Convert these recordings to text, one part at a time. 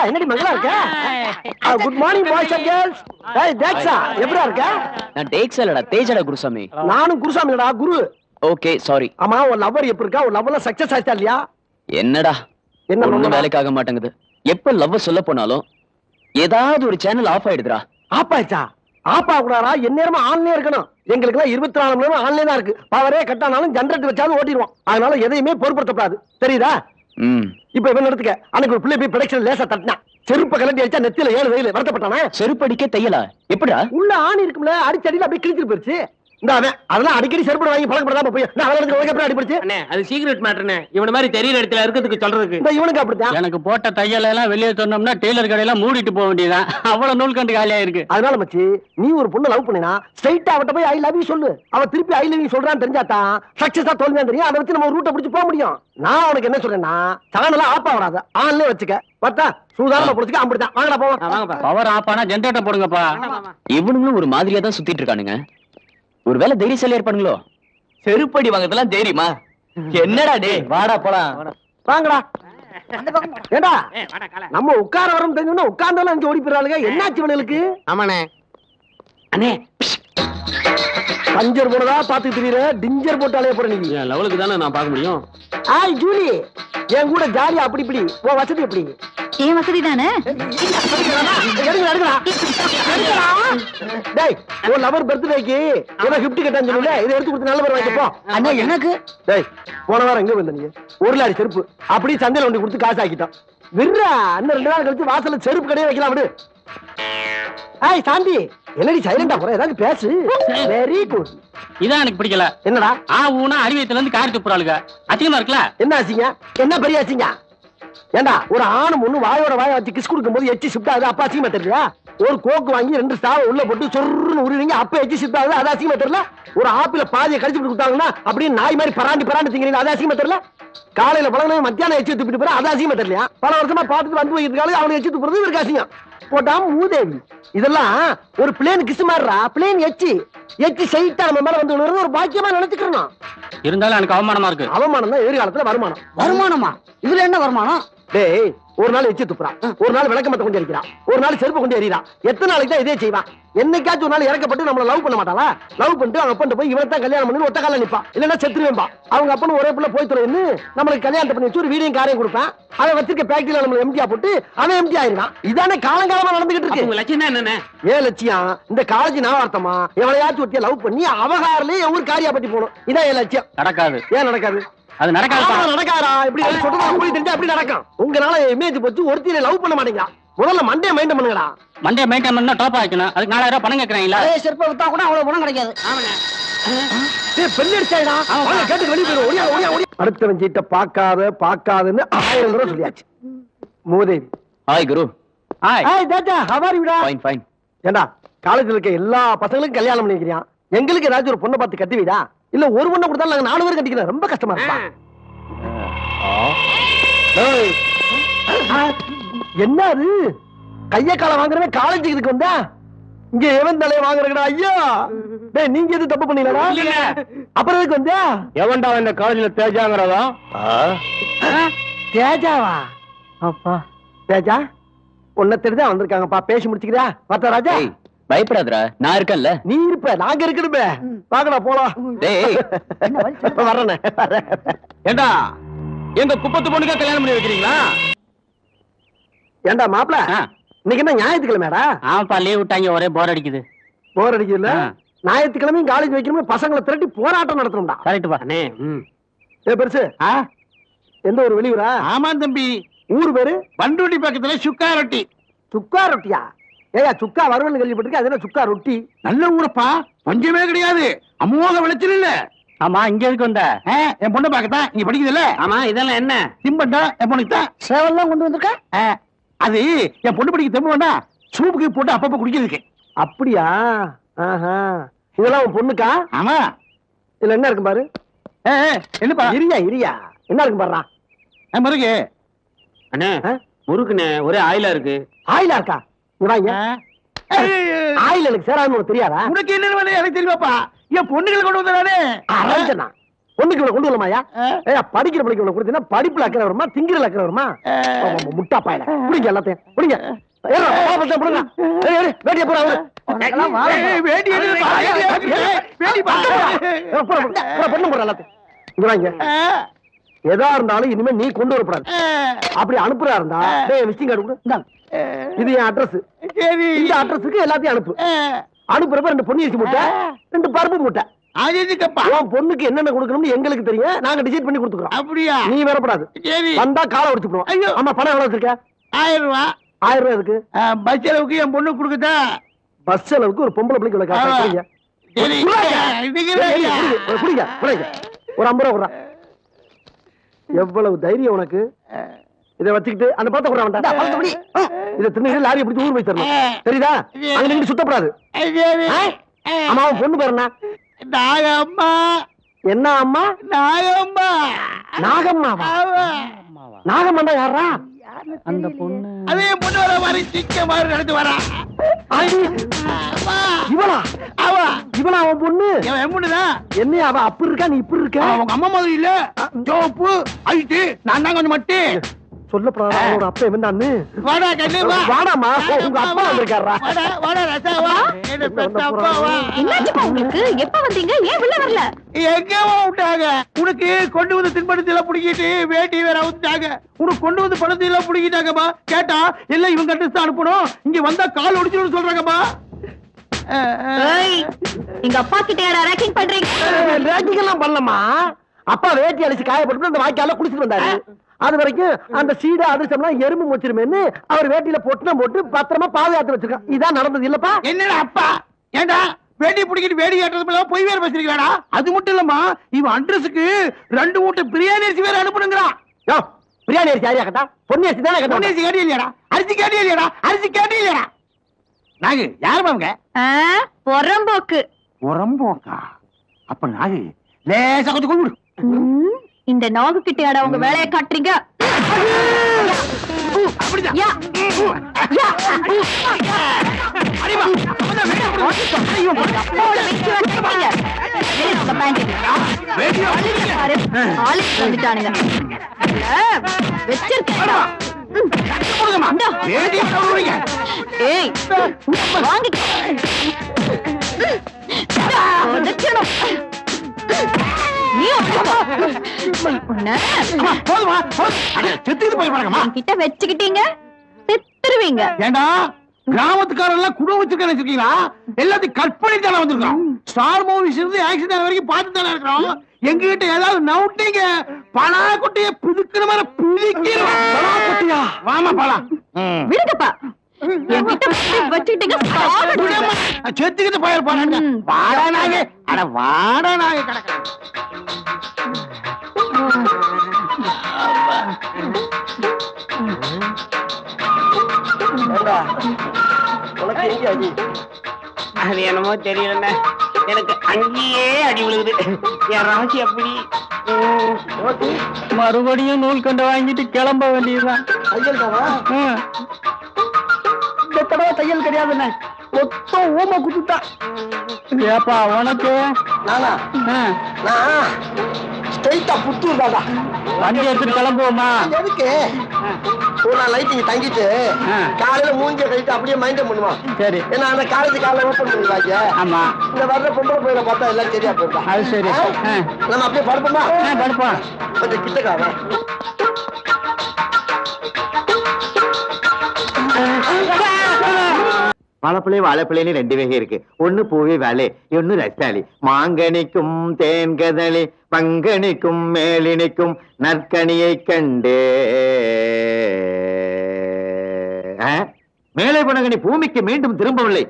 என்னடி மங்களா இருக்க? Good morning boys and girls. தேக்ஸா எப்படியா இருக்க? நான் தேக்ஸா இல்லடா, தேஜடா குருசாமி. நானும் குருசாமி இல்லடா, குரு. Okay sorry. ஆமா, ஒரு லவ்வர் எப்படி இருக்கா? ஒரு லவ்ல சக்சஸ் ஆச்சா இல்லையா? என்னடா ஒண்ணும் வேலைக்காக மாட்டேங்குது. எப்ப லவ் சொல்ல போனாலும் ஏதாவது ஒரு சேனல் ஆஃப் ஆயிடுதுடா. ஆப் ஆயிடுச்சா? ஆப் ஆகக்கூடாதா? எந்நேரமும் ஆன்லைன் இருக்கணும். எங்களுக்கு எல்லாம் 24 மணி நேரம் ஆன்லைன் தான் இருக்கு. பவரே கட்டானாலும் ஜெனரேட்டர் வச்சாலும் ஓட்டிடுவோம். அதனால எதையுமே பொருட்படுத்தக்கூடாது, தெரியுதா? இப்ப இவன் எடுத்துக்க, அன்னைக்கு ஒரு பிள்ளை போய் ப்ரொடக்ஷன் லேசா தட்டினா, செருப்ப கலட்டி அடிச்சா நெத்தில 7 வெயில் வருத்தப்பட்டானே. செருப்பு அடிக்க தையலா? எப்படிடா? உள்ள ஆணி இருக்கும்ல, அடிச்சடியில அப்படியே கிழிச்சிட்டு போயிருச்சு. இந்த அவன் அதெல்லாம் அடிக்கடி செருப்பு வாங்கி பழக்கப்படாம போய் நான் அவனுக்கு அடிபடுச்சு. அது சீக்ரெட் மேட்டர்னே. இவன மாதிரி தெரியற இடத்துல இருக்கிறதுக்கு சொல்றதுக்கு. இந்த இவனுக்கு அப்படித்தான். எனக்கு போட்ட தையல எல்லாம் வெளியே சொன்னோம்னா டெய்லர் கடையெல்லாம் மூடிட்டு போக வேண்டியதான். அவ்வளவு நூல் கண்டு காலியா இருக்கு. அதனால மச்சி, நீ ஒரு பொண்ணு லவ் பண்ணினா ஸ்ட்ரைட்டா அவட்ட போய் ஐ லவ் யூ சொல்லு. அவ திருப்பி ஐ லவ் யூ சொல்றான்னு தெரிஞ்சாதான் சக்சஸா தோல்வியா தெரியும். அதை வச்சு நம்ம ரூட்டை பிடிச்சு போக முடியும். நான் உனக்கு என்ன சொல்றேன்னா, சேனல ஆப்பா வராது, ஆன்லயே வச்சுக்க. பார்த்தா சூதானமா புடிச்சுக்க. அப்படிதான். வாங்கடா போவோம். பவர் ஆப் ஆனா ஜெனரேட்டர் போடுங்கப்பா. இவனுங்களும் ஒரு மாதிரியா தான் சுத்திட்டு இருக்கானுங்க. ஒருவேளை தைரியசாலியா இருப்பானுங்களோ? செருப்படி வாங்கறதெல்லாம் தைரியமா? என்னடா டே, வாடா போலாம். வாங்கடா. ஏண்டா நம்ம உட்கார வரோம் தெரிஞ்சோம்னா உட்கார்ந்தாலும் அங்க ஓடி போறாளுங்க. என்னாச்சு இவனுக்கு? ஆமாண்ணே. அண்ணே பஞ்சர் போனதா பாத்துட்டு தெரியல, டிஞ்சர் போட்டாலே போற. நீ லெவலுக்கு தானே நான் பார்க்க முடியும். ஆய் ஜூலி, என் கூட ஜாலியா அப்படி இப்படி போ. வசதி எப்படி? ஏன் வசதி தானே. டேய், ஒரு லவர் பர்த்டேக்கு ஏதோ கிஃப்ட் கேட்டான்னு சொல்லுல, இதை எடுத்து கொடுத்து நல்ல பேர் வாங்கி போ. அண்ணா எனக்கு டேய், போன வாரம் எங்க வந்த நீ? 1 லாரி செருப்பு அப்படியே சந்தையில கொண்டு கொடுத்து காசு ஆக்கிட்டோம். விர்றா, இன்னும் 2 நாள் கழிச்சு வாசல்ல செருப்பு கடையே வைக்கலாம். விடு. ஆய் சாந்தி, என்னடி சைலண்டா போற? ஏதாவது பேசு. Very good. இதான் எனக்கு பிடிக்கல. என்னடா ஊனா அறிவியத்துல இருந்து காரி துப்புறாளுங்க. அசிங்கமா இருக்குல்ல? என்ன அசிங்க? என்ன பெரிய அசிங்க? ஏண்டா ஒரு ஆணும் ஒண்ணு வாயோட வாய வச்சு கிஸ் கொடுக்கும் போது எச்சி ஷிஃப்ட் ஆகுது, அப்ப அசிங்கமா தெரியல? ஒரு கோக்கு வாங்கி 2 ஸ்டாவ உள்ள போட்டு சொருன்னு உருவீங்க, அப்ப எச்சி ஷிஃப்ட் ஆகுது, அது அசிங்கமா தெரியல? ஒரு ஆப்பிள பாதியை கடிச்சு கொடுத்தாங்கன்னா அப்படியே நாய் மாதிரி பராண்டி திங்கிறீங்க, அது அசிங்கமா தெரியல? காலையில பழங்க மத்தியானம் எச்சி துப்பிட்டு போற, அது அசிங்கமா தெரியலையா? பல வருஷமா பார்த்துட்டு வந்து வைக்கிறதுக்காக அவனை எச்சி துப்புறது இவருக்கு அசிங்கம். போட்டா மூதேவி. இதெல்லாம் ஒரு பிளேன் கிஸ் மாறுறா. பிளேன் எச்சி சைட்டா நம்ம மேல வந்து விழுறது ஒரு பாக்கியமா நினைச்சுக்கணும். இருந்தாலும் எனக்கு அவமானமா இருக்கு. அவமானம் தான் எதிர்காலத்துல வருமானம். வருமானமா? இதுல என்ன வருமானம்? டேய், ஒரு நாள் எச்சி துப்புறான், ஒரு நாள் விளக்கமத்தை கொண்டு எரிக்கிறான், ஒரு நாள் செருப்பு கொண்டு எறிறான். எத்தனை நாளைக்கு தான் இதே செய்வான்? என்னைக்காச்சும் ஒரு நாள் இறக்கப்பட்டு நம்மள லவ் பண்ண மாட்டாளா? லவ் பண்ணிட்டு அவங்க அப்பன் போய் இவனை தான் கல்யாணம் பண்ணி ஒத்த கால நிப்பா, இல்லன்னா செத்துருவேன்பா. அவங்க அப்பன் ஒரே புள்ள போய் துறைன்னு நம்மளுக்கு கல்யாணத்தை பண்ணி வச்சு ஒரு வீடியும் காரையும் கொடுப்பேன். அவன் வச்சிருக்க பேக்டரியில நம்மள எம்டியா போட்டு அவன் எம்டி ஆயிருக்கான். இதானே காலங்காலமா நடந்துகிட்டு இருக்கு. லட்சியம் என்ன? ஏன் லட்சியம்? இந்த காலேஜ் நான் வார்த்தமா எவளையாச்சும் ஒட்டிய லவ் பண்ணி அவகாரிலே ஒரு காரியா பத்தி போகணும். இதான் என் லட்சியம். நடக்காது. ஏன் நடக்காது? அது நடக்காதா? இப்படி சொல்றது போய் தெரிஞ்சா அப்படி நடக்கும். உங்களால இமேஜ் போச்சு, ஒருத்தியில லவ் பண்ண மாட்டீங்களா? முதல்ல மண்டே மெயின்டைன் பண்ணுங்கடா. மண்டே மெயின்டைன் பண்ணா டாப் ஆக்கணும். அதுக்கு 4000 பணம் கேக்குறீங்களா? செருப்பை வித்தா கூட அவ்வளவு பணம் கிடைக்காது. அடுத்தவன் சீட்ட பாக்காதுன்னு 1000 தடவை சொல்லியாச்சு. மூதேவி. ஹாய் குரு. ஹாய் தாத்தா, how are you டா? Fine fine. ஏண்டா காலேஜ்ல இருக்க எல்லா பசங்களுக்கும் கல்யாணம் பண்ணிக்கிறீங்க, எங்களுக்கு ஏதாச்சும் ஒரு பொண்ணை பார்த்து கட்டி வைடா. இல்ல ஒரு பொண்ணை கொடுத்தாலும் நாங்க 4 பேர் கட்டிக்கிறோம். ரொம்ப கஷ்டமா இருக்கா? என்ன அது கைய கால வாங்குறவன் காலேஜுக்கு இதுக்கு வந்தா? இங்க எவன் தலைய வாங்குறா? ஐயா டேய், நீங்க எது தப்பு பண்ணீங்களா? அப்புறம் எதுக்கு வந்தா? எவன்டா இந்த காலேஜ்ல தேஜாங்கறதா? தேஜாவா? அப்பா தேஜா உன்னை தெரிஞ்சா வந்திருக்காங்கப்பா. பேசி முடிச்சுக்கிறா? பார்த்தா ராஜா, பயப்படாதடா, நான் இருக்கேன்ல. நீ இருப்ப, நாங்க இருக்கணுமே. வாங்கடா போலாம். டேய் வர்றேனே. ஏண்டா எங்க குப்பத்து பொண்ணுக்கா கல்யாணம் பண்ணி வைக்கிறீங்களா? ஏண்டா மாப்ள, இன்னைக்கு என்ன ஞாயிற்றுக்கிழமைடா? ஆமாப்பா, லீவ் விட்டாங்க, ஒரே போர் அடிக்குது. போர் அடிக்குதுல்ல? ஞாயிற்றுக்கிழமையும் காலேஜ் வைக்கணும், பசங்களை திரட்டி போராட்டம் நடத்தணும்டா. கரெக்ட் பா. ஏ பெருசு, எந்த ஒரு வெளியூரா? ஆமா தம்பி, ஊர் பேரு பண்ருட்டி பக்கத்துல சுக்கா ரொட்டி. சுக்கா ரொட்டியா? ஏயா சுக்கா வறுவல் கேள்விப்பட்டிருக்க, அது என்ன சுக்கா ரொட்டி? நல்ல ஊரப்பா, பஞ்சமே கிடையாது, அமோக விளைச்சல் இல்ல. ஆமா, இங்க எதுக்கு வந்த? என் பொண்ணு பாக்கத்தான். இங்க படிக்குது இல்ல? ஆமா. இதெல்லாம் என்ன? திம்பண்டா என் பொண்ணுக்கு தான். சேவல்லாம் கொண்டு வந்திருக்க? அது என் பொண்ணு படிக்க தெம்பு வேண்டா, சூப்புக்கு போட்டு அப்பப்ப குடிக்கிறதுக்கு. அப்படியா? இதெல்லாம் உன் பொண்ணுக்கா? ஆமா. இதுல என்ன இருக்கு பாரு. என்னப்பா? இரியா என்ன இருக்கு பாருடா. முருகு அண்ணே, முருக்குண்ணே, ஒரே ஆயிலா இருக்கு. ஆயிலா இருக்கா? ஆயில் எனக்கு சேராதுன்னு தெரியாதா? உனக்கு என்ன வேலை எனக்கு தெரியாப்பா. என் பொண்ணுகளை கொண்டு வந்தானே அரஞ்சனா பொண்ணுக்கு கொண்டு வரமாயா ஏய் படிக்கிற பிள்ளைக்கு கொடுத்தீங்கன்னா படிப்புல அக்கறை வருமா திங்கிற அக்கறை வருமா முட்டா பாயல புடிங்க எல்லாத்தையும் புடிங்க ஏறா பாப்பா புடுங்க ஏய் வேடிய போறா வேடி பொண்ணு போற எல்லாத்தையும் இங்க வாங்க எதா இருந்தாலும் இனிமே நீ கொண்டு வரக்கூடாது அப்படி அனுப்புறா இருந்தா விசிட்டிங் கார்டு கொடு இது என் அட்ரஸ் இந்த அட்ரஸுக்கு எல்லாத்தையும் அனுப்பு அனுப்புறப்ப 2 பொன்னி அரிசி மூட்டை 2 பருப்பு மூட்டை உன் பொண்ணுக்கு என்னென்ன கொடுக்கணும்னு எங்களுக்கு தெரியும் நாங்க டிசைட் பண்ணி கொடுத்துக்கிறோம் அப்படியா நீ வரப்படாது வந்தா காலை உடைச்சு போடுவோம் ஆமா பணம் எவ்வளவு வச்சிருக்க 1000 ரூபாய் 1000 ரூபாய் இருக்கு பஸ் செலவுக்கு என் பொண்ணு கொடுக்குதா பஸ் செலவுக்கு ஒரு பொம்பளை பிள்ளைக்கு இவ்வளவு காசு கொடுங்க. குடிங்க குடிங்க ஒரு 50 ரூபா கொடுறா எவ்வளவு தைரியம் உனக்கு இதை வச்சுக்கிட்டு அந்த பழத்தை கொடுறா வேண்டாம் இதை தின்னு லாரி பிடிச்சி ஊர் போய் தரணும் தெரியுதா அங்க நின்று சுத்தப்படாது ஆமா அவன் பொண்ணு பேர் என்ன நாகம்மா என்ன அம்மா நாகம்மா நாகம்மாவா நாகம்மாண்டா யாரா அந்த பொண்ணு அதே பொண்ணு வர மாதிரி சிக்க மாதிரி நடந்து வரா இவளா அவ இவளா அவன் பொண்ணு என் பொண்ணுதான் என்ன அவ அப்படி இருக்கா நீ இப்படி இருக்க அவங்க அம்மா மாதிரி இல்ல சோப்பு ஐட்டு நான் தான் கொஞ்சம் மட்டு சொல்லப்படாத அவனோட அப்பா என்னன்னு வாடா கண்ணு வா வாடாமா உங்க அப்பா வந்திருக்காரா வாடா வாடா ரசா வா என்ன பெத்த அப்பா வா என்னாச்சுப்பா உங்களுக்கு எப்ப வந்தீங்க ஏன் உள்ள வரல எங்க விட்டாங்க உனக்கு கொண்டு வந்து தின்பண்டத்தை எல்லாம் புடிக்கிட்டு வேட்டி வேற அவுத்தாங்க உனக்கு கொண்டு வந்து பணத்தை எல்லாம் புடிக்கிட்டாங்கப்பா கேட்டா எல்லாம் இவங்க அட்ரஸ் அனுப்பணும் இங்க வந்தா கால் ஒடிச்சிடும் சொல்றாங்கப்பா எங்க அப்பா கிட்ட ரேக்கிங் பண்றீங்க ரேக்கிங் எல்லாம் பண்ணலமா அப்பா வேட்டி அடிச்சு காயப்பட்டு அந்த வாய்க்கால குளிச்சுட்டு வந்தாரு அது வரைக்கும் அந்த சீடா அதிர்ஷ்டம்லாம் எறும்பு வச்சிருமேன்னு அவர் வேட்டியில பொட்டணம் போட்டு பத்திரமா பாதுகாத்து வச்சிருக்கான் இதான் நடந்தது இல்லப்பா என்னடா அப்பா ஏண்டா வேட்டி பிடிக்கிட்டு வேடி காட்டுறது போய் வேற பேசிருக்காடா அது மட்டும் இல்லம்மா இவன் அட்ரஸுக்கு 2 மூட்டை பிரியாணி அரிசி வேற அனுப்பணுங்கிறான் பிரியாணி அரிசி யாரையா கேட்டா பொன்னி அரிசி தானே பொன்னி அரிசி கேட்டே இல்லையாடா அரிசி கேட்டே இல்லையாடா அரிசி கேட்டே இல்லையாடா நாகு யாரு பாருங்க பொறம்போக்கு உரம்போக்கா அப்ப நாகு லேசா கொஞ்சம் கொண்டு இந்த நாகு கிட்ட உங்க வேலையை காட்டுறீங்க கிட்ட வச்சுக்கிட்டீங்க செத்துருவீங்க ஏண்டா கிராமத்துக்காரெல்லாம் குடும்பம் வச்சிருக்கீங்களா எல்லாத்தையும் கற்பனை தானே வந்திருக்கோம் ஸ்டார் மூவிஸ் இருந்து ஆக்சிடென்ட் வரைக்கும் பார்த்து தானே இருக்கிறோம் எங்க கிட்ட ஏதாவது நவுட்டீங்க பலா குட்டிய புதுக்கிற மாதிரி பிடிக்கிறோம் வாமா பலா விடுங்கப்பா செத்துக்கிட்டு போயிருப்பாங்க வாடா நாங்க அட வாடா நாங்க கிடக்க அது என்னமோ தெரியல எனக்கு அங்கேயே அடி விழுகுது என் ராசி அப்படி மறுபடியும் நூல் கண்டு வாங்கிட்டு கிளம்ப வேண்டியதுதான் இந்த தடவை தையல் கிடையாதுண்ணே மொத்தம் ஊமை குத்துட்டா ஏப்பா உனக்கு நானா நான் ஸ்ட்ரைட்டா புத்தூர் தாடா வண்டி எடுத்துட்டு கிளம்புவோமா எதுக்கு ஒரு நாள் நைட் இங்க தங்கிட்டு காலையில மூஞ்சிய கழிட்டு அப்படியே மைண்டம் பண்ணுவான் சரி ஏன்னா அந்த காலேஜ் காலைல ஓப்பன் பண்ணிடுவாங்க ஆமா இந்த வர்ற பொம்பளை போயில பார்த்தா எல்லாம் சரியா போயிட்டா அது சரி நம்ம அப்படியே படுப்போமா படுப்போம் கொஞ்சம் கிட்டக்காவ வாழைப்பிள்ளை வாழைப்பிள்ளைன்னு 2 வகை இருக்கு ஒண்ணு பூவி வேலை ஒண்ணு ரசாலி மாங்கனிக்கும் தேன்கதளி பங்கனிக்கும் மேலினிக்கும் நற்கனியை கண்டே மேலே போனகனி பூமிக்கு மீண்டும் திரும்பவில்லை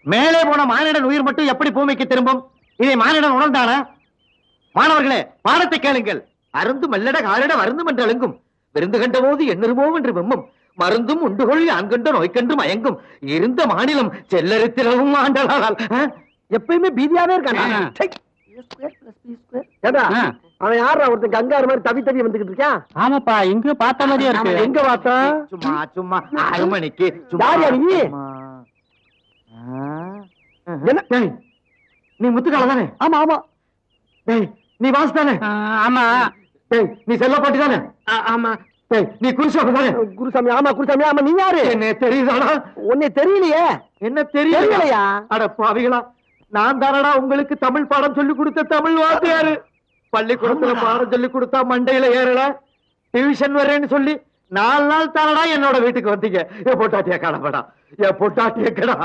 மேலே போன மானிடன் உயிர் மட்டும் எப்படி பூமிக்கு திரும்பும் இதை மானிடன் உணர்ந்தானா மாணவர்களே பாடத்தை கேளுங்கள் அருந்து மல்லட காலிட வருந்தும் என்று அழுங்கும் விருந்து கண்ட போது எண்ணுருவோம் என்று வெம்மும் மருந்தும் உண்டுகொள் ஆண்கண்ட நோய்கண்டு மயங்கும் இருந்த மாநிலம் செல்லரித்திரவும் ஆண்டலால் எப்பயுமே பீதியாவே இருக்கான் அவன் யாரா ஒருத்தன் கங்காரு மாதிரி தவி தவி வந்துகிட்டு இருக்கான் ஆமாப்பா இங்க பார்த்த மாதிரியா இருக்கு எங்க பார்த்தா சும்மா சும்மா 6 மணிக்கு யாரியா நீ? என்ன நீ முத்துக்கால தானே? ஆமா ஆமா. டேய் நீ வாசு தானே? ஆமா. டேய் நீ செல்லப்பாட்டி தானே? ஆமா. டேய் நீ குருசாமி தானே? குருசாமி ஆமா குருசாமி ஆமா. நீ யாரு? என்ன தெரியுதாடா? உன்னை தெரியலையே. என்ன தெரியலையா? தெரியலையா? அட பாவிகளா, நான் தானடா உங்களுக்கு தமிழ் பாடம் சொல்லி கொடுத்த தமிழ் வாத்தியாரு. பள்ளிக்கூடத்துல பாடம் சொல்லி கொடுத்தா மண்டையில ஏறல, டியூஷன் வரேன்னு சொல்லி 4 நாள் தானடா என்னோட வீட்டுக்கு வந்தீங்க. என் பொட்டாட்டிய கடப்படா, என் பொட்டாட்டிய கடா,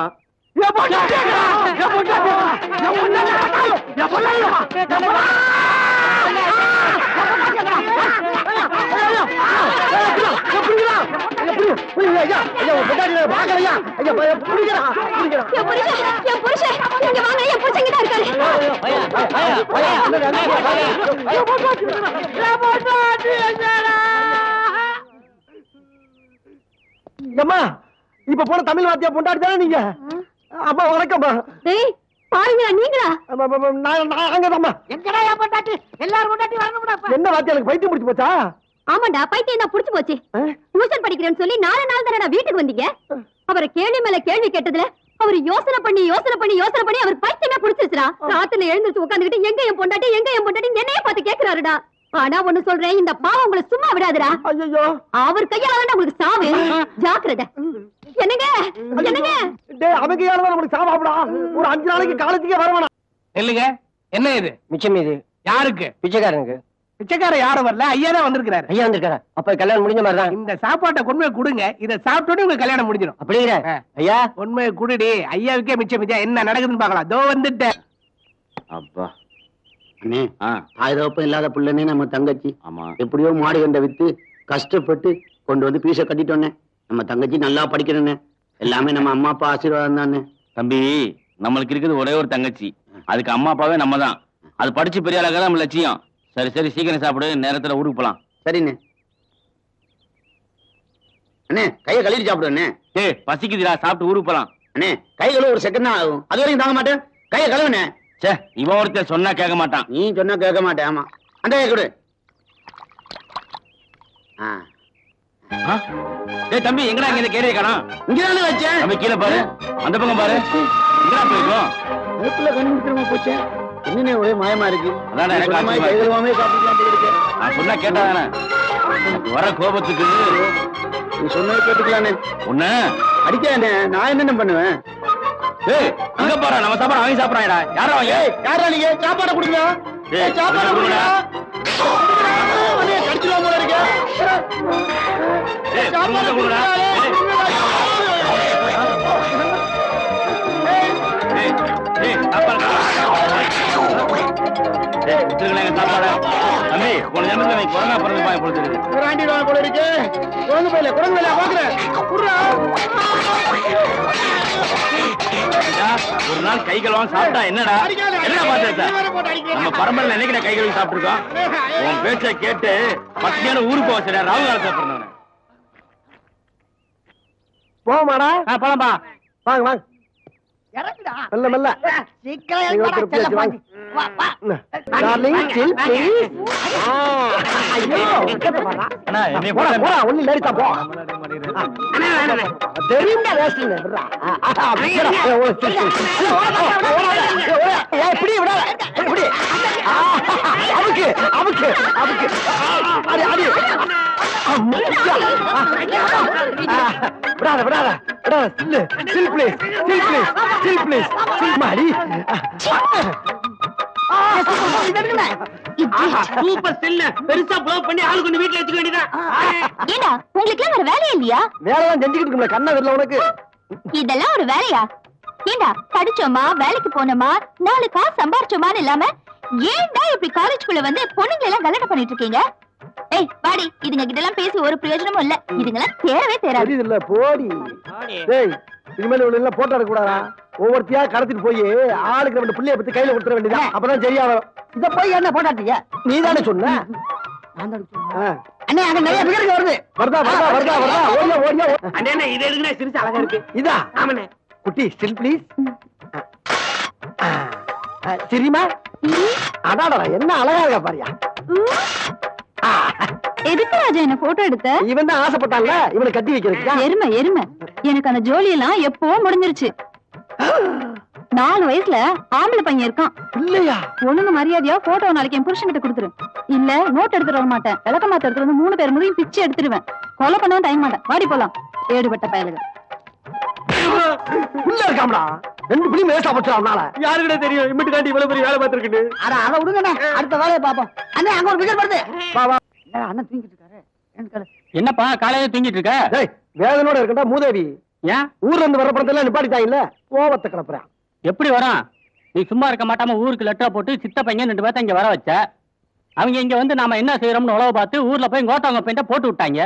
என் பொட்டாட்டிய கடா, என் பொட்டாட்டிய கடா, என் பொட்டாட்டிய கடா, என் பொட்டாட்டிய கடா. அம்மா இப்ப போன தமிழ் வாத்தியா பொண்டாடி தானே நீங்க? அப்பா வணக்கம்மா. நீங்களா? நாங்கதாம்மா. என்ன வாத்தியா எனக்கு பைத்தியம் முடிச்சு போச்சா? ஆமாண்டா, பைத்தியம் தான் புடிச்சு போச்சு. டியூஷன் படிக்கிறேன்னு சொல்லி 4 நாள் தானடா வீட்டுக்கு வந்தீங்க. அவரை கேள்வி மேல கேள்வி கேட்டதுல அவர் யோசனை பண்ணி அவர் பைத்தியமே புடிச்சிருச்சுடா. ராத்திரில எழுந்திருச்சு உட்காந்துக்கிட்டு எங்க என் பொண்டாட்டி என்னைய பார்த்து கேக்குறாருடா. ஆனா ஒண்ணு சொல்றேன், இந்த பாவம் உங்களை சும்மா விடாதுடா. ஐயோ அவர் கையால உங்களுக்கு சாவு. ஜாக்கிரதை. என்னங்க என்னங்க? டேய் அவங்க கையால தான் நமக்கு சாவாப்டா. ஒரு 5 நாளைக்கு காலேஜுக்கே வரவேணா. இல்லைங்க, என்ன இது மிச்சம் இது யாருக்கு? பிச்சைக்காரனுக்கு. பிச்சைக்கார யாரும் வரல, ஐயா தான் வந்திருக்கிறாரு. ஐயா வந்திருக்காரா? அப்ப கல்யாணம் முடிஞ்ச மாதிரி தான். இந்த சாப்பாட்டை கொண்டு போய் கொடுங்க, இதை சாப்பிட்டோட உங்க கல்யாணம் முடிஞ்சிடும். அப்படிங்கிற ஐயா உண்மையை குடுடி, ஐயாவுக்கே மிச்சம் என்ன நடக்குதுன்னு பாக்கலாம். தோ வந்துட்டேன். அப்பா அண்ணே, ஆயிரப்பம் இல்லாத பிள்ளைனே நம்ம தங்கச்சி. ஆமா, எப்படியோ மாடு கண்ட வித்து கஷ்டப்பட்டு கொண்டு வந்து பீஸ கட்டிட்டோன்னே. நம்ம தங்கச்சி நல்லா படிக்கணும்னே. எல்லாமே நம்ம அம்மா அப்பா ஆசீர்வாதம் தானே. தம்பி, நம்மளுக்கு இருக்குது ஒரே ஒரு தங்கச்சி, அதுக்கு அம்மா அப்பாவே நம்ம தான். அது படிச்சு பெரிய ஆளாக நம்ம லட்சியம். சரி சரி, சீக்கிரம் சாப்பிடு, நேரத்துல ஊருக்கு போலாம். சரிண்ணே. அண்ணே கையை கழுவிட்டு சாப்பிடு அண்ணே. ஏய் பசிக்குதுடா, சாப்பிட்டு ஊருக்கு போலாம். அண்ணே கை கழுவ ஒரு செகண்ட் தான் ஆகும், அது வரைக்கும் தாங்க மாட்டேன். கையை கழுவுண்ணே. சே, இவன் ஒருத்தர் சொன்னா கேட்க மாட்டான். நீ சொன்னா கேட்க மாட்டேன். ஆமா, அந்த கை கொடு. டேய் தம்பி, எங்கடா இங்க இந்த கேரியை காணோம்? இங்கதானே வச்சேன். தம்பி கீழே பாரு, அந்த பக்கம் பாரு. எங்கடா போயிருக்கோம்? அதுக்குள்ள கண்டுபிடிச்சிருமா போச்சே. என்னண்ணே ஒரே மாயமா இருக்கு. அதான் எனக்கு ஆச்சரியமா இருக்கு. கை கழுவாமே சாப்பிட்டுக்கலாம் போல இருக்கு. நான் சொன்னா கேட்டாதானே? வர கோபத்துக்கு நீ சொன்னதை கேட்டுக்கலானே. ஒண்ணு அடிக்கானே, நான் என்னென்ன பண்ணுவேன்? ஏய் அங்க பாரு, நம்ம சாப்பாடு வாங்கி சாப்பிடுறாங்கடா. யாரா வாங்க? யாரா நீங்க? சாப்பாடு கொடுங்க. சாப்பாடு கொடுங்க. கடிச்சிருவா போல இருக்கு. சாப்பாடு கொடுங்கடா. சாப்பாடு தம்பி, உன ஜனத்துல நீ கொரோனா பிறந்து பாய பொழுது ராண்டிடுவாங்க போல இருக்கு. குழந்தை பையில பாக்குறேன். ஒரு நாள் கை கழுவாம சாப்பிட்டா என்னடா? என்ன பாத்து நம்ம பரம்பரையில என்னைக்கு கை கழுவி சாப்பிட்டுருக்கோம்? உன் பேச்ச கேட்டு பத்தியான ஊருக்கு போக சரியா ராகு கால சாப்பிடுறேன். போமாடா. போலாம்பா. வாங்க வாங்க. மெல்ல மெல்ல. Darling chill please. ஐயோ அண்ணா என்னைய போடா போடா, ஒண்ணு லேடிட்டா போ. தெரியும்டா வேஸ்ட்ங்க. இப்படி விட இப்படி அமுக்கு அமுக்கு அமுக்கு. அடி அடி. விடாத விடாத விடாத. Chill chill please chill please chill please chill மாடி. சூப்பர் செல்ல பெருசா ப்ளோ பண்ணி ஆளு கொண்டு வீட்டுல வச்சுக்க வேண்டியதா. ஏண்டா உங்களுக்கு வேற வேலையே இல்லையா? வேலைதான் செஞ்சுக்கிட்டு இருக்கல, கண்ணா வரல உனக்கு. இதெல்லாம் ஒரு வேலையா? ஏண்டா படிச்சோமா வேலைக்கு போனோமா 4 காசு சம்பாரிச்சோமான்னு இல்லாம ஏன்டா இப்படி காலேஜ்குள்ள வந்து பொண்ணுங்களை எல்லாம் கலாட்டை பண்ணிட்டு இருக்கீங்க? ஏய் வாடி, இதுங்க கிட்ட எல்லாம் பேசி ஒரு பிரயோஜனமும் இல்ல. இதுங்கெல்லாம் தேரவே தேராது. தெரியுது இல்ல, போடி. டேய் இனிமேல் இவள எல்லாம் போட்டோ எடுக்க கூடாதா? ஒவ்வொருத்தியா கடத்திட்டு போய் ஆளுக்கு 2 பிள்ளைய பத்தி கையில கொடுத்துற வேண்டியதா, அப்பதான் சரியா வரும். இத போய் என்ன போட்டாட்டீங்க? நீ தானே சொன்ன. அண்ணே அங்க நிறைய பேருக்கு வருது. வருதா வருதா வருதா வருதா. ஓடியா ஓடியா. அண்ணே இது எதுக்குனே சிரிச்சு அழகா இருக்கு. இதா? ஆமாண்ணே. குட்டி ஸ்டில் ப்ளீஸ். சரிமா? அடாடா என்ன அழகா இருக்கா பாரியா. எதுக்கு ராஜா என்ன போட்டோ எடுத்த? இவன் தான் ஆசைப்பட்டான்ல, இவனை கட்டி வைக்கிறதுக்கு. எருமை எருமை, எனக்கு அந்த ஜோலி எல்லாம் எப்போ முடிஞ்சிருச்சு. 4 வயசுல ஆம்பளை பையன் இருக்கான். இல்லையா? ஒழுங்கு மரியாதையா போட்டோ நாளைக்கு என் புருஷன் கிட்ட கொடுத்துரு. இல்ல நோட் எடுத்துட்டு வர மாட்டேன். விளக்க மாத்த எடுத்துட்டு வந்து 3 பேர் முறையும் பிச்சு எடுத்துருவேன். கொலை பண்ணவும் தயங்க மாட்டேன். வாடி போலாம். ஏடுபட்ட பயலுங்க. உள்ள இருக்காமடா. 2 புலி மேசா போச்சுறானால. யாருக்கிட்ட தெரியும் இம்மிட்டு காட்டி இவ்வளவு பெரிய வேலை பார்த்திருக்குன்னு? அட அத விடுங்கண்ணே, அடுத்த வேலையை பாப்போம். அண்ணே அங்க ஒரு விக்கெட் வருது. வா வா. அண்ணன் தூங்கிட்டு இருக்காரு. என்னப்பா காலையில தூங்கிட்டு இருக்க? டேய் வேதனோட இருக்கடா மூதேவி. ஏன் ஊர்ல இருந்து வர படத்துல நிப்பாட்டிட்டாங்க இல்ல, கோவத்தை கிளப்புறான். எப்படி வரான்? நீ சும்மா இருக்க மாட்டாம ஊருக்கு லெட்டர் போட்டு சித்த பையன் 2 பேர்த்த இங்க வர வச்ச. அவங்க இங்க வந்து நாம என்ன செய்யறோம்னு உழவு பார்த்து ஊர்ல போய் கோட்டாங்க பெயிண்ட போட்டு விட்டாங்க.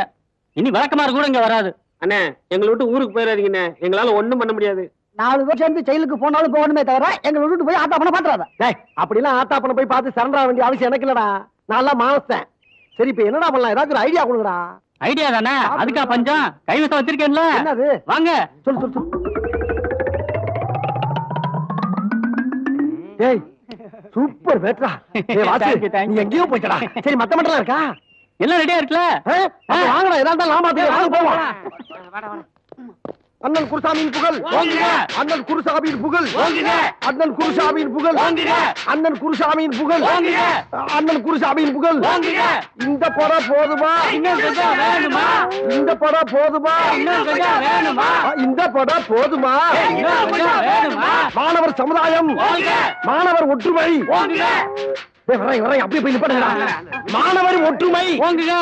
இனி விளக்கமாறு கூட இங்க வராது. அண்ணே எங்களை விட்டு ஊருக்கு போயிடாதீங்கண்ணே, எங்களால ஒண்ணும் பண்ண முடியாது. 4 பேர் சேர்ந்து ஜெயிலுக்கு போனாலும் போகணுமே தவிர எங்களை விட்டுட்டு போய் ஆத்தா பண்ண பாத்துறாத. டேய் அப்படிலாம் ஆத்தாப்பன போய் பார்த்து சரண்டா வேண்டிய அவசியம் எனக்கு இல்லடா. நான் எல்லாம் மானஸ்தேன். சரி இப்ப என்னடா பண்ணலாம்? ஏதாச்சும் ஒரு ஐடியா கொடுங்கடா. ஐடியா தானே, அதுக்கா பஞ்சம்? கைவசம் வச்சிருக்கேன்ல, என்னது? வாங்க. சொல்லு சொல்லு சொல்லு. டேய் சூப்பர் பேட்ரா. டேய் Vasu Thank you, thank you. நீ எங்கேயோ போய்டா. சரி மத்த மட்டும் இருக்கா? எல்லாம் ரெடியா இருக்குல்ல? அப்ப வாங்கடா, ஏதா இருந்தாலும் நான் பாத்துக்கிறேன். வாங்க போவோம். அண்ணன் குருசாமியின் புகழ் வாங்குங்க. அண்ணன் குருசாமியின் புகழ் வாங்குங்க. அண்ணன் குருசாமியின் புகழ் வாங்குங்க. அண்ணன் குருசாமியின் புகழ் வாங்குங்க. அண்ணன் குருசாமியின் புகழ் வாங்குங்க. இந்த படம் போதுமா? இன்னும் கொஞ்சம் வேணுமா? இந்த படம் போதுமா? இன்னும் கொஞ்சம் வேணுமா? இந்த படம் போதுமா? இன்னும் கொஞ்சம் வேணுமா? மாணவர் சமுதாயம், வாங்க. மாணவர் ஒற்றுமை. வாங்குங்க. டேய் வரேன் வரேன், அப்படியே போய் நிப்பாட்டுடா. மாணவரின் ஒற்றுமை, வாங்குங்க.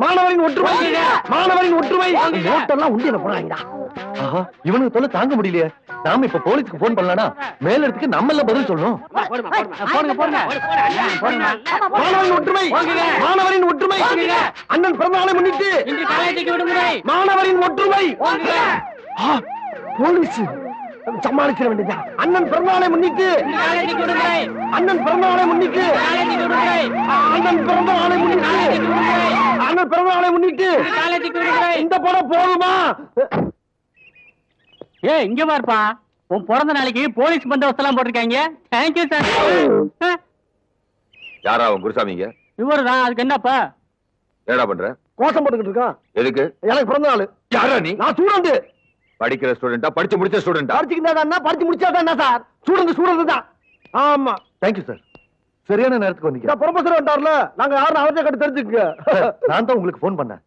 மாணவரின் ஒற்றுமை, வாங்குங்க. மாணவரின் ஒற்றுமை. நோட்டெல்லாம் உண்டியல போறாங்கடா. இவனுக்கு தொல்லை தாங்க முடியலையே. நாம இப்ப போலீஸ்க்கு போன் பண்ணலாம்னா மேல இடத்துக்கு நம்ம எல்லாம் பதில் சொல்லணும். போடுங்க போடுங்க. மாணவரின் ஒற்றுமை, வாங்குங்க. மாணவரின் ஒற்றுமை. வாங்குங்க. அண்ணன் பிறந்த நாளை முன்னிட்டு இன்று காலேஜுக்கு விடுமுறை. மாணவரின் ஒற்றுமை. வாங்குங்க. போலீஸ் சமாளிச்சிட வேண்டியதா. அண்ணன் பிறந்த நாளை முன்னிட்டு, இன்று காலேஜுக்கு விடுமுறை. அண்ணன் பிறந்த நாளை முன்னிட்டு, காலேஜுக்கு விடுமுறை. அண்ணன் பிறந்த நாளை முன்னிட்டு, அண்ணன் பிறந்த நாளை முன்னிட்டு காலேஜுக்கு விடுமுறை. இந்த படம் போதுமா? ஏய் இங்க பாருப்பா, உன் பிறந்த நாளைக்கு போலீஸ் பந்தோபஸ்து எல்லாம் போட்டிருக்காங்க. Thank you sir. யாரா அவன் குருசாமிங்க? இவருதான். அதுக்கு என்னப்பா? என்னடா பண்ற? கோஷம் போட்டுக்கிட்டு இருக்கான். எதுக்கு? எனக்கு பிறந்த நாள். யாரா நீ? நான் ஸ்டூடெண்ட். படிக்கிற ஸ்டூடெண்டா? படிச்சு முடிச்ச ஸ்டூடெண்டா? படிச்சுக்கிட்டா படிச்சு முடிச்சாதான் என்ன சார்? ஸ்டூடெண்ட் தான். ஆமா தேங்க்யூ சார், சரியான நேரத்துக்கு வந்தீங்க. ப்ரொஃபசர் வந்துட்டார்ல, நாங்க யாரும் அவர்கிட்ட கட்டு தெரிஞ்சுக்க. நான் தான் உங்களுக்கு போன் பண்ணேன்.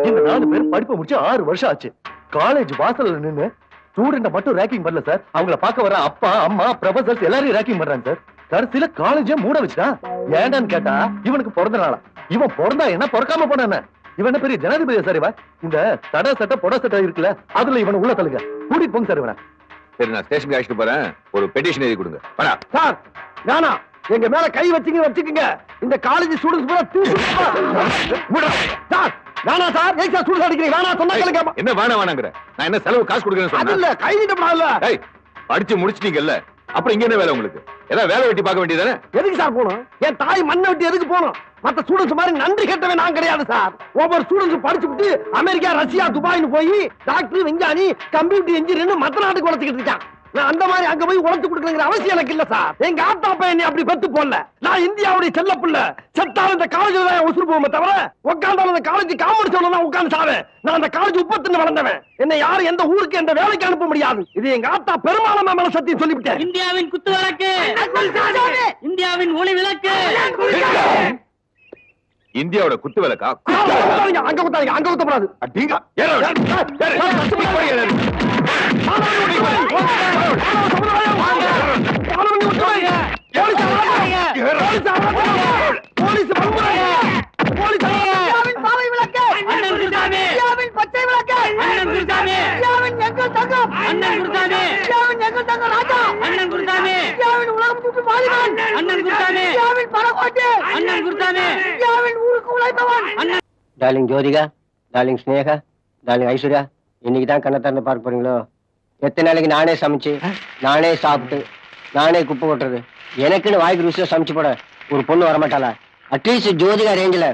இந்த 4 பேர் படிப்பு முடிச்சு 6 வருஷம் ஆச்சு. காலேஜ் வாசல்ல நின்னு ஸ்டூடெண்ட மட்டும் ரேக்கிங் பண்ணல சார், அவங்கள பார்க்க வர அப்பா அம்மா ப்ரொஃபசர்ஸ் எல்லாரையும் ரேக்கிங் பண்றாங்க சார். கடைசியில காலேஜே மூட வச்சுட்டான். ஏண்டான்னு கேட்டா இவனுக்கு பிறந்த நாளா. இவன் பிறந்தா என்ன, பிறக்காம போன இவன் என்ன பெரிய ஜனாதிபதியா சார்? இவன் இந்த தட சட்டை பொட சட்டை இருக்குல்ல, அதுல இவன் உள்ள தள்ளுங்க. கூட்டிட்டு போங்க சார் இவனை. சரி நான் ஸ்டேஷனுக்கு அழைச்சிட்டு போறேன். ஒரு பெட்டிஷன் எழுதி கொடுங்க. வரா. சார் வேணா, எங்க மேல கை வச்சுக்கங்க. இந்த காலேஜ் ஸ்டூடெண்ட்ஸ் பூரா சார் வேணா சார். ஏன் சார் ஸ்டூடெண்ட்ஸ் அடிக்கிறீங்க? வேணா சொன்னா கேளுங்க. என்ன வேணா வேணாங்கிற? நான் என்ன செலவு காசு கொடுக்கறேன்னு அது சொன்னேன்? இல்ல, கை நீட்டப்படாதுல்ல. ஏய், படிச்சு முடிச்சிட்டீங்கல்ல, அப்புறம் இங்க என்ன வேலை உங்களுக்கு? ஏதாவது வேலை வெட்டி பார்க்க வேண்டியதானே? எதுக்கு சார் போகணும்? என் தாய் மண்ணை விட்டு எதுக்கு போகணும்? மத்த ஸ்டூடெண்ட்ஸ் மாதிரி நன்றி கேட்டவே நான் கிடையாது சார். ஒவ்வொரு ஸ்டூடெண்ட்ஸ் படிச்சுட்டு அமெரிக்கா, ரஷ்யா, துபாய்னு போய் டாக்டர், விஞ்ஞானி, கம்ப்யூட்டர் இன்ஜினியர் மத்த நாட்டுக்கு உழைச்சிக்கிட்டு இருக்கான். நான் அந்த மாதிரி அங்க போய் உழைச்சு கொடுக்கணுங்கிற அவசியம் எனக்கு இல்ல சார். எங்க ஆத்தா அப்பா என்னை அப்படி பெத்து போடல. நான் இந்தியாவுடைய செல்ல புள்ள. செத்தாலும் இந்த காலேஜ்ல தான் உசுறு போவோமே தவிர, உட்கார்ந்தாலும் இந்த காலேஜ் காமெடி சொல்ல தான் உட்கார்ந்து சாவேன். நான் அந்த காலேஜ் உப்பத்துன்னு வளர்ந்தவன். என்னை யாரும் எந்த ஊருக்கு எந்த வேலைக்கு அனுப்ப முடியாது. இது எங்க ஆத்தா பெருமாளமா மேல சத்தியம் சொல்லிவிட்டேன். இந்தியாவின் குத்து விளக்கு, இந்தியாவின் ஒளி விளக்கு. இந்தியாவோட குத்து விளக்கா? அங்க குத்தாதீங்க, அங்க குத்தப்படாது. அடிங்க. ஏறு, ஏறு. ஏறு. Darling Jyothika, darling Sneha, darling Aishwarya, இன்னைக்கு தான் கண்ணை திறந்து பார்க்க போறீங்களோ? எத்தனை நாளைக்கு நானே சமைச்சு, நானே சாப்பிட்டு, நானே குப்பை கொட்டுறது? எனக்குன்னு வாய்க்கு ருசியா சமைச்சு போட ஒரு பொண்ணு வரமாட்டாளா? அட்லீஸ்ட் ஜோதிகா ரேஞ்சில,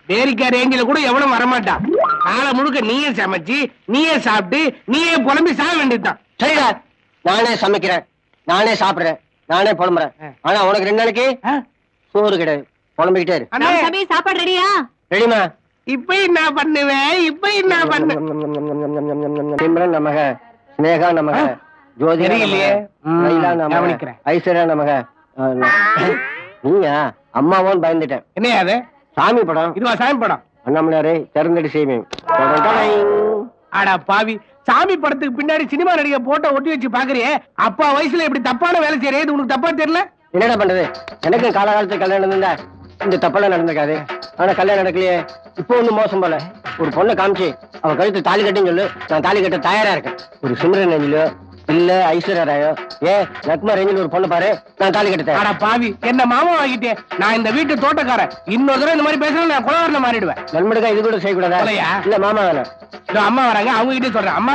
பேரிக்கா ரேஞ்சில கூட எவனும் வரமாட்டான். காலை முழுக்க நீயே சமைச்சு, நீயே சாப்பிட்டு, நீயே புலம்பி சாக வேண்டியதுதான். சரிடா, நானே சமைக்கிறேன், நானே சாப்பிடுறேன், நானே புலம்புறேன். ஆனா உனக்கு 2 நாளைக்கு சோறு கிடையாது. புலம்பிக்கிட்டே இரு. தம்பி சாப்பாடு ரெடியா? ரெடிமா? இப்ப என்ன பண்ணுவேன்? இப்ப என்ன பண்ண? சிம்ரன் நமக, ஸ்னேகா நமக, ஜோதி தெரியலையே. கவனிக்கிறேன். ஐஸ்வர்யா நமக. நீங்க அம்மாவோன்னு பயந்துட்டேன். என்னையா அது? சாமி படம். இதுவா சாமி படம்? அண்ணாமலையாரே திறந்தடி செய்வேன். அடா பாவி, சாமி படத்துக்கு பின்னாடி சினிமா நடிகை போட்டோ ஒட்டி வச்சு பாக்குறியே, அப்பா வயசுல இப்படி தப்பான வேலை செய்யறே, இது உனக்கு தப்பா தெரியல? என்னடா பண்றது, எனக்கு காலகாலத்துல கல்யாணம் இருந்தா இந்த தப்பெல்லாம் நடந்திருக்காது. ஆனா கல்யாணம் நடக்கலையே. இப்போ ஒண்ணு மோசம் போல, ஒரு பொண்ணை காமிச்சு அவன் கழுத்து தாலி கட்டுன்னு சொல்லு, நான் தாலி கட்ட தயாரா இருக்கேன். ஒரு சிம்ரன் ரேஞ்சிலோ இல்ல ஐஸ்வர்யா ராயோ நக்மா ரேஞ்சில் ஒரு பொண்ணு பாரு, நான் தாலி கட்ட. அடா பாவி, என்ன மாமா வாங்கிட்டே, நான் இந்த வீட்டு தோட்டக்காரன். இன்னொரு தடவை இந்த மாதிரி பேசுறேன், நான் குலவரல மாறிடுவேன். நண்பனுக்கா இது கூட செய்யக்கூடாதா? இல்ல மாமா வேணாம். அம்மா வராங்க, அவங்க கிட்டே சொல்றேன். அம்மா